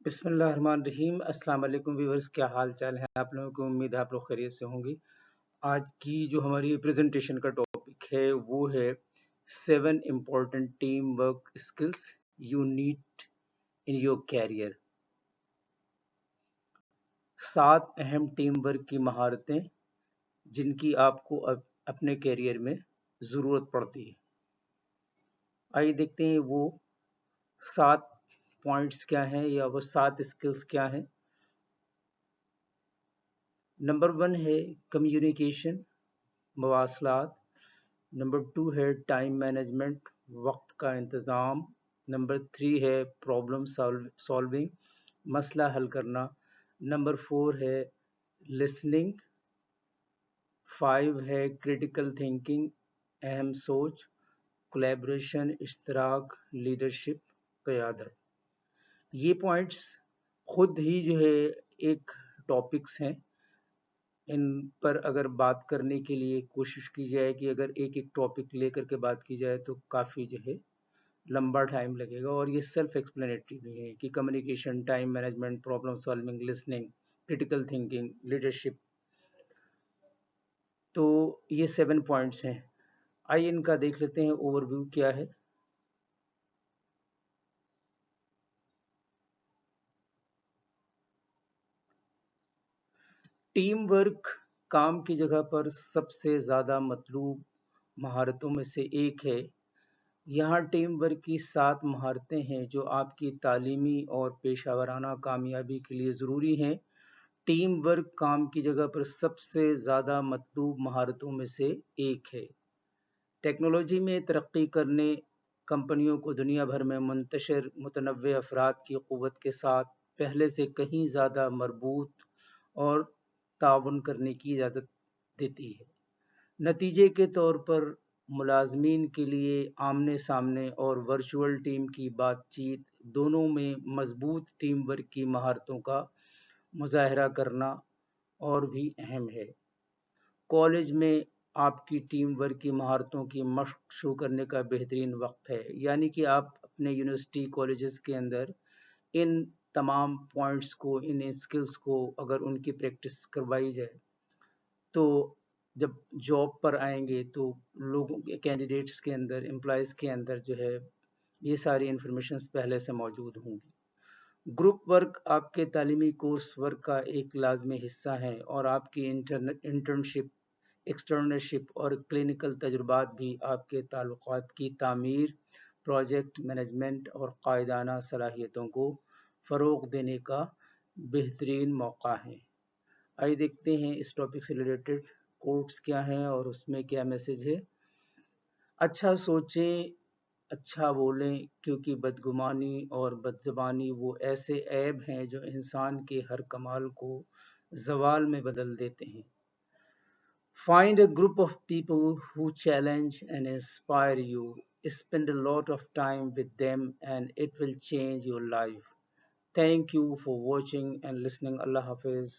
بسم اللہ الرحمن الرحیم۔ السلام علیکم ویورز، کیا حال چال ہے آپ لوگوں کو؟ امید ہے آپ لوگ خیریت سے ہوں گے۔ آج کی جو ہماری پریزنٹیشن کا ٹاپک ہے وہ ہے 7 important team work skills you need in your career. 7 اہم ٹیم ورک کی مہارتیں جن کی آپ کو اپنے کیریئر میں ضرورت پڑتی ہے۔ آئیے دیکھتے ہیں وہ 7 پوائنٹس کیا ہیں یا وہ 7 اسکلز کیا ہیں۔ نمبر 1 ہے کمیونیکیشن، مواصلات۔ نمبر 2 ہے ٹائم مینجمنٹ، وقت کا انتظام۔ نمبر 3 ہے پرابلم سالونگ، مسئلہ حل کرنا۔ نمبر 4 ہے لسننگ۔ 5 ہے کریٹیکل تھنکنگ، اہم سوچ۔ کولیبریشن، اشتراک۔ لیڈرشپ، قیادت۔ یہ پوائنٹس خود ہی جو ہے ایک ٹاپکس ہیں۔ ان پر اگر بات کرنے کے لیے کوشش کی جائے کہ اگر ایک ٹاپک لے کر کے بات کی جائے تو کافی جو ہے لمبا ٹائم لگے گا، اور یہ سیلف ایکسپلینیٹری بھی ہے کہ communication, time management, problem solving, listening, critical thinking, leadership. تو یہ 7 پوائنٹس ہیں۔ آئیے ان کا دیکھ لیتے ہیں اوور ویو کیا ہے۔ ٹیم ورک کام کی جگہ پر سب سے زیادہ مطلوب مہارتوں میں سے ایک ہے۔ یہاں ٹیم ورک کی 7 مہارتیں ہیں جو آپ کی تعلیمی اور پیشہ ورانہ کامیابی کے لیے ضروری ہیں۔ ٹیم ورک کام کی جگہ پر سب سے زیادہ مطلوب مہارتوں میں سے ایک ہے۔ ٹیکنالوجی میں ترقی کرنے، کمپنیوں کو دنیا بھر میں منتشر متنوع افراد کی قوت کے ساتھ پہلے سے کہیں زیادہ مربوط اور تعاون کرنے کی اجازت دیتی ہے۔ نتیجے کے طور پر ملازمین کے لیے آمنے سامنے اور ورچوئل ٹیم کی بات چیت دونوں میں مضبوط ٹیم ورک کی مہارتوں کا مظاہرہ کرنا اور بھی اہم ہے۔ کالج میں آپ کی ٹیم ورک کی مہارتوں کی مشق شروع کرنے کا بہترین وقت ہے، یعنی کہ آپ اپنے یونیورسٹی کالجز کے اندر ان تمام پوائنٹس کو، ان اسکلز کو اگر ان کی پریکٹس کروائی جائے تو جب جاب پر آئیں گے تو لوگوں کے کینڈیڈیٹس کے اندر، امپلائز کے اندر جو ہے یہ ساری انفارمیشنز پہلے سے موجود ہوں گی۔ گروپ ورک آپ کے تعلیمی کورس ورک کا ایک لازمی حصہ ہے، اور آپ کی انٹرنشپ، ایکسٹرنشپ اور کلینکل تجربات بھی آپ کے تعلقات کی تعمیر، پروجیکٹ مینجمنٹ اور قائدانہ صلاحیتوں کو فروغ دینے کا بہترین موقع ہے۔ آئیے دیکھتے ہیں اس ٹاپک سے ریلیٹڈ کوٹس کیا ہیں اور اس میں کیا میسج ہے۔ اچھا سوچیں، اچھا بولیں، کیونکہ بدگمانی اور بدزبانی وہ ایسے عیب ہیں جو انسان کے ہر کمال کو زوال میں بدل دیتے ہیں۔ Find a group of people who challenge and inspire you. Spend a lot of time with them and it will change your life. Thank you for watching and listening. Allah Hafiz.